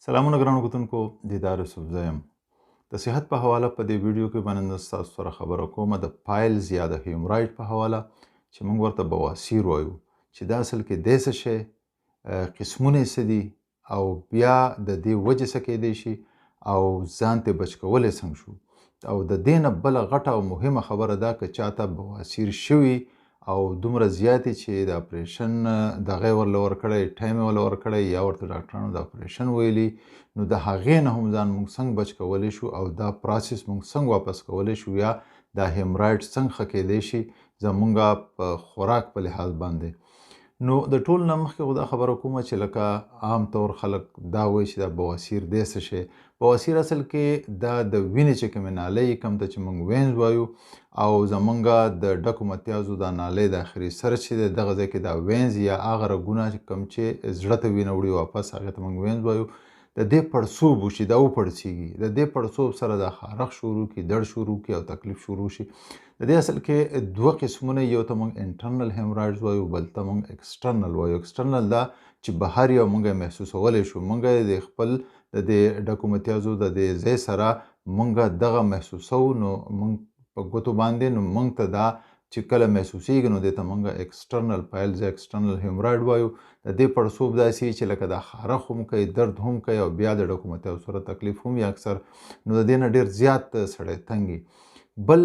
سلامونه ګرانو کتونکو دیدار یوسف زه یم. د صحت په حواله په دې ویډیو کې باندې زه ستاسو سره خبره کوم د پایلز یا د هیمورایډ په حواله چې موږ ورته بواسیر وایو چې دا اصل کې دی څه شی، قسمونه یې څه دي او بیا د دې وجې څه کیدی شي او ځان ترې بچ کولی څنګه شو. او د دې نه بله غټه او مهمه خبره دا که چاته بواسیر شوي او دومره زیاتې چې د اپریشن دغه یې ورله ورکړی، ټایم یې ورله ورکړی یا ورته ډاکټرانو د اپریشن ویلي، نو د هغې نه هم ځان موږ څنګه بچ کولی شو او دا پراسس موږ څنګه واپس کولی شو یا دا هیمورایډ څنګه ښه کیدی شي زموږ په خوراک په لحاظ باندې. نو د ټول نه مخکې خو دا خبره کومه چې لکه عام طور خلک دا وایي چې دا بواسیر دی څه شی. بواسیر اصل کې دا د وینې چې کومې نالۍ کوم ته چې موږ وینز وایو او زمونږ د ډکو متیازو دا نالۍ د آخري سر چې دی دغه ځای کې دا وینز یا هغه رګونه کوم چې زړه ته وینه وړي واپس هغې ته موږ وینز وایو، د دې پړسوب وشي، دا وپړسېږي، د دې پړسوب سره دا خارښ شروع کړي، درد شروع کړي او تکلیف شروع شي. د دې اصل کې دوه قسمونه، یو ته موږ انټرنل هیمورایډز وایو، بل ته موږ ایکسټرنل وایو. ایکسټرنل دا چې بهر یو موږ محسوسولی شو، موږ د خپل د دې ډکو متیازو د دې ځای سره موږ دغه محسوسو، نو موږ په ګوتو باندې، نو موږ ته دا چې کله محسوسیږي نو دې ته موږ ایکسټرنل پایلز یا ایکسټرنل هیمورایډ وایو. د دې پړسوب داسې چې لکه دا خارښ هم کوي، درد هم کوي او بیا د ډکو متیازو سره تکلیف هم وي اکثر، نو د دې نه ډېر زیات سړی تنګي. بل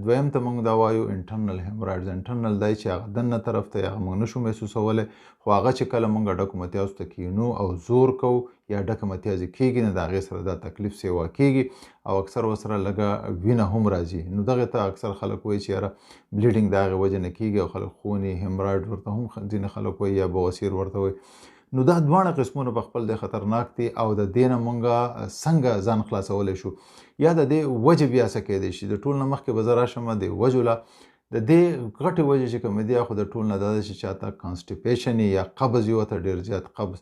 دویم ته موږ دا وایو انټرنل هیمورایډز. انټرنل دی چې هغه دننه طرف ته هغه موږ نشو محسوسولی، خو هغه چې کله موږ ډکو متیازو ته کینو او زور کوو یا ډکه متیازې کیږي نو د هغې سره دا تکلیف سیوا کیږي او اکثر ورسره لږه وینه هم راځي. نو دغې ته اکثر خلک وایي چې یاره بلیډینګ د هغې وجې نه کیږي او خلک خوني هیمورایډ ورته هم ځینې خلک وایي یا بواسیر ورته وایي. نو دا دواړه قسمونه په خپل د خطرناک دي او د دې نه موږ څنګه ځان خلاصولی شو یا د دې وجې بیا څه کیدی شي. د ټول نه مخکې به زه راشم د وجو له. د دې غټې وجې چې کومې دي خو د ټول نه دا ده چې چاته کانسټیپیشن یا قبض یې ورته ډېر زیات قبض،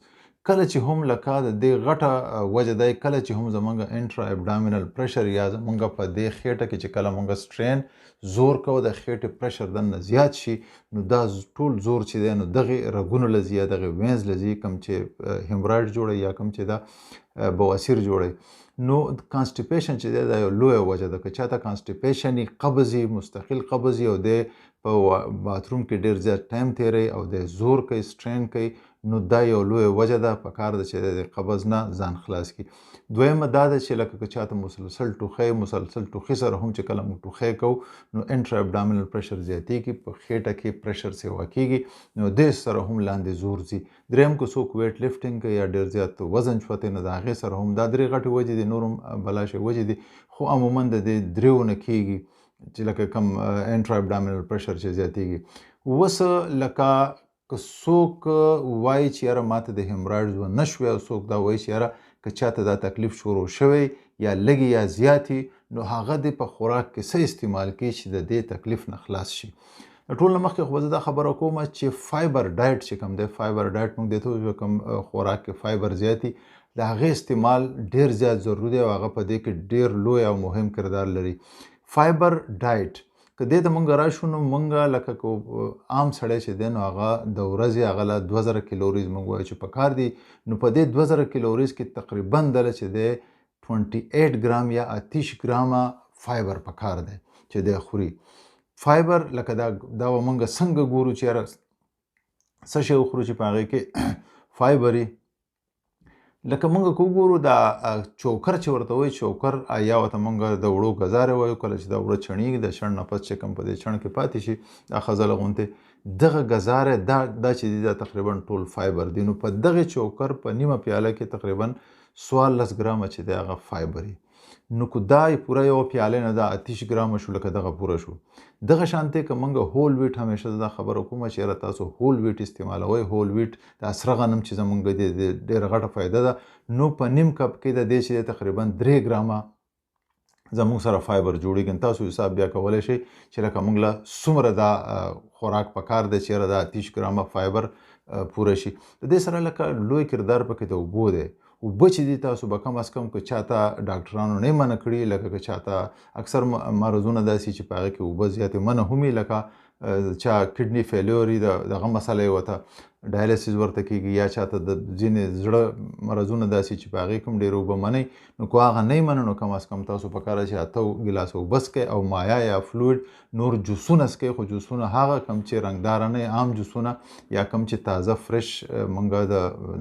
کله چې هم لکه د دې غټه وجه دی کله چې هم زمونږ انټرا ابډامینل پریشر یا زمونږ په دې خېټه کې چې کله مونږ سټرین زور کوو د خېټې پریشر دننه زیات شي، نو دا ټول زور چې دی نو دغې رګونو له ځي یا دغې وینز له ځي کوم چې هیمورایډ جوړوي یا کوم چې دا بواسیر جوړوي. نو کانسټیپیشن چې دی دا یو لویه وجه ده. که چاته کانسټیپیشن یې قبض یې مستقل قبض یې او دی په باتروم کې ډېر زیات ټایم تیروي او دی زور کوي سټرین کوي، نو دا یو لویه وجه ده، په کار ده چې د قبض نه ځان خلاص کړي. دویمه دا ده چې لکه که چاته مسلسل ټوخي سره هم چې کله موږ ټوخی کوو نو انټرا ابډامینل پریشر زیاتېږي، په خېټه کې پریشر سیوا کېږي، نو دې سره هم لاندې زور ځي. دریم که څوک ویټ لفټینګ کوي یا ډېر زیات وزن چوتې نو د هغې سره هم دا درې غټې وجې دي، نور هم بلاشي وجې دي، خو عموما د دې دریو نه کېږي چې لکه کم انټرا ابډامینل پریشر چې زیاتېږي. اوس لکه که څوک وایي چې یاره ماته د هیمورایډز ونه شوې او څوک دا وایي چې یاره که چاته دا تکلیف شروع شوی یا لږې یا زیاتې نو هغه دې په خوراک کې څه استعمال کړي چې د دې تکلیف نه خلاص شي. د ټول نه مخکې خو به زه دا خبره کوم چې فایبر ډایټ چې کوم دی، فایبر ډایټ موږ دې ته وایو کوم خوراک کې فایبر زیاتي، د هغې استعمال ډېر زیات ضروري دی او هغه په دې کې ډېر لوی او مهم کردار لري. فایبر ډایټ که دې ته مونږ راشو نو مونږ لکه که عام سړی چې دی نو هغه د ورځې هغه له 2000 کیلوریز مونږ وایو چې په کار دي، نو په دې 2000 کیلوریز کې تقریبا دله چې دی 28 ګرام یا 28 ګرامه فایبر په کار دی چې دی خوري. فایبر لکه دا مونږ څنګه ګورو چې یاره څه شی وخورو چې په هغې کې فایبر وي. لکه مونږ که وګورو دا چوکر چې ورته وایي چوکر یا ورته مونږ د وړو ګزارې وایو، کله چې دا وړه چڼېږي د چڼ نه پس چې کوم په دې چڼ کې پاتې شي دا خزله غوندې دغه ګزاره دا چې دی دا تقریبا ټول فایبر دی. نو په دغې چوکر په نیمه پیاله کې تقریبا 14 ګرامه چې دی هغه فایبر وي. نو که دا پوره یوه پیاله نه دا 28 ګرامه شو لکه دغه پوره شو. دغه شانتې که موږ هول ویټ همیشه دا خبره کومه چې یاره تاسو هول ویټ استعمالوئ. هول ویټ د سره غنم چې زموږ دی ډېره غټه فایده ده. نو په نیم کپ کې د دې چې دی تقریبا 3 ګرامه زموږ سره فایبر جوړېږي. تاسو حساب بیا کولی شئ چې لکه موږ له څومره دا خوراک په کار دی چې یاره دا 28 ګرامه فایبر پوره شي. د دې سره لکه لوی کردار پکې د اوبو دی. اوبه چې دي تاسو به کم از کم که چاته ډاکټرانو نه منع کړي، لکه که چاته اکثر مرضونه داسې چې په هغې کې اوبه زیاتې منع هم وي، لکه چا کډنی فیلور دغه مسله ورته ډایلیسیس ورته کیږي یا چاته د ځینې زړه مرضونه داسې چې په هغې کوم ډېر اوبه منئ نو که هغه نه منو نو کم از کم تاسو په کار چې 8 ګیلاس اوبه څکئ او مایع یا فلویډ نور جوسونه څکئ خو جوسونه هغه کم چې رنګداره نه عام جوسونه یا کم چې تازه فرش موږ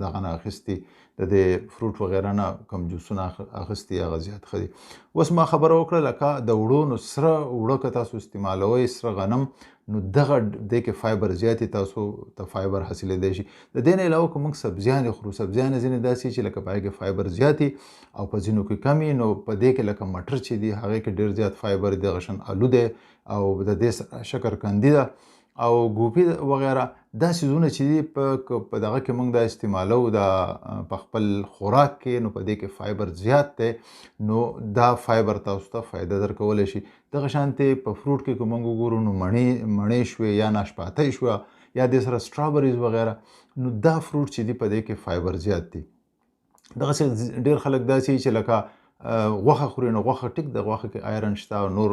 دغه نه اخیستي د دې فروټ وغیره نه کم جوسونه اخیستي هغه زیات ښه دي. اوس ما خبره وکړه لکه د وړو نو سره وړه که تاسو استعمالوئ سره غنم نو دغه دې کې فایبر زیاتې تاسو ته فایبر حاصلېدی شي. د دې نه علاوه که موږ سبزیانې خورو سبزیانې ځینې داسې چې لکه په هغې کې فایبر زیات او په ځینو کې کم نو په دې کې لکه مټر چې دي هغې کې ډېر زیات فایبر دغه شان آلو دی او د دې سره شکرکندي ده او ګوپي وغیره دا څیزونه چې دي په دغه کې موږ دا استعمالو دا په خپل خوراک کې نو په دې کې فایبر زیات دی نو دا فایبر تاسو ته فایده درکولی شي. دغه شانتې په فروټ کې که موږ وګورو نو مڼې شوې یا ناشپاتی شوه یا دې سره سټرابریز وغیره نو دا فروټ چې دي په دې کې فایبر زیات دي. دغسې ډېر خلک داسې چې لکه غوښه خوري نو غوښه ټیک د غوښه کې آیرن شته او نور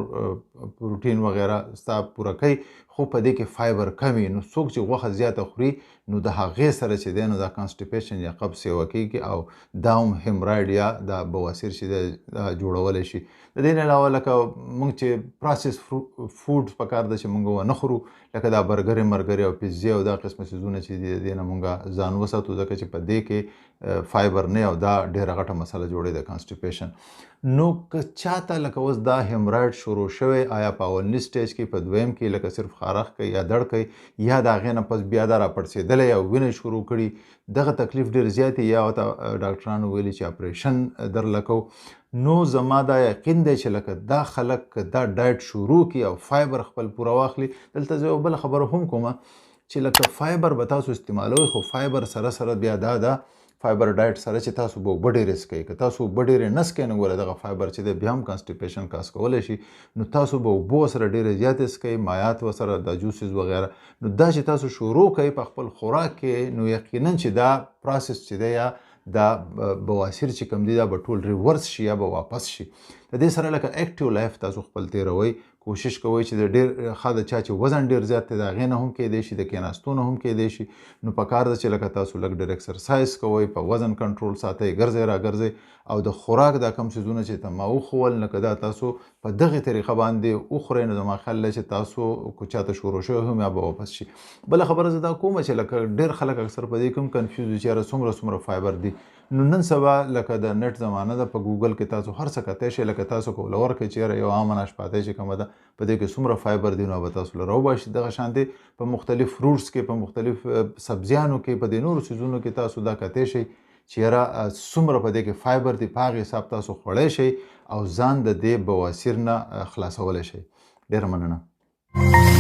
پروټین وغیره ستا پوره کوي خو په دې کې فایبر کم وي نو څوک چې غوښه زیاته خوري نو د هغې سره چې دی نو دا کانسټیپیشن یا قبض یې کېږي او دا هم هیمرایډ یا د بواسیر چې دی جوړولی شي. د دې نه علاوه لکه موږ چې پروسس فوډ پکار ده چې موږ ونه خورو لکه دا برګرې مرګرې او پیزې او دا قسمه څیزونه چې دي د دې نه موږ ځان وساتو ځکه چې په دې کې فایبر نه او دا ډېره غټه مسله جوړوي د کانسټیپیشن. نو که چاته لکه اوس دا هیمرایډ شروع شوی آیا په اولني سټیج کې په دویم کې لکه صرف خارښ کوي یا دړ کوي یا د هغې نه پس بیا دا راپړسېدلی او وینه شروع کړي دغه تکلیف ډېر زیات یا ورته ډاکټرانو ویلي چې اپریشن درله کوو نو زما دا یقین دی چې لکه دا خلک که دا ډایټ شروع کړي او فایبر خپل پوره واخلي. دلته زه یو بله خبره هم کومه چې لکه فایبر به تاسو استعمالوئ خو فایبر سره سره بیا دا فایبر ډایټ سره چې تاسو به اوبه ډېرې څکئ که تاسو اوبه ډېرې نه څکئ نو ګوره دغه فایبر چې دی بیا هم کانسټیپیشن کاز کولی شي نو تاسو به اوبه ورسره ډېرې زیاتې څکئ مایعات ورسره دا جوسز وغیره نو دا چې تاسو شروع کوئ په خپل خوراک کې نو یقینا چې دا پروسس چې دی یا دا بواسیر چې کوم دي دا به ټول ریورس شي یا به واپس شي. د دې سره لکه اکټیو لایف تاسو خپل تیروئ کوشش کوئ چې د ډېر ښه د چا چې وزن ډېر زیات دی د هغې نه هم کیدی شي د کېناستو نه هم کیدی شي نو پکار ده چې لکه تاسو لږ ډېر اکسرسایز کوئ په وزن کنټرول ساتئ ګرځئ راګرځئ او د خوراک دا کم څیزونه چې ته ما وښول لکه دا تاسو په دغې طریقه باندې وخورئ نو زما خیال دی چې تاسو که چاته شروع شوی هم یا به واپس شي. بله خبره زه دا کومه چې لکه ډېر خلک اکثر په دې کې هم کنفیوز وي چې یاره څومره فایبر دي نو نن سبا لکه د نت زمانه ده په ګوګل کې تاسو هر څه کتی شئ لکه تاسو کوله ورکړئ چې یاره یو عامه ناشپاتی چې کومه ده په دې کې څومره فایبر دي نو به تاسو له راوباسي. دغه شانتې په مختلف فروټس کې په مختلف سبزیانو کې په دې نورو څیزونو کې تاسو دا کتی شئ چې یاره څومره په دې کې فایبر دي په هغې حساب تاسو خوړی شئ او ځان د دې بواسیر نه خلاصولی شئ. ډېره مننه.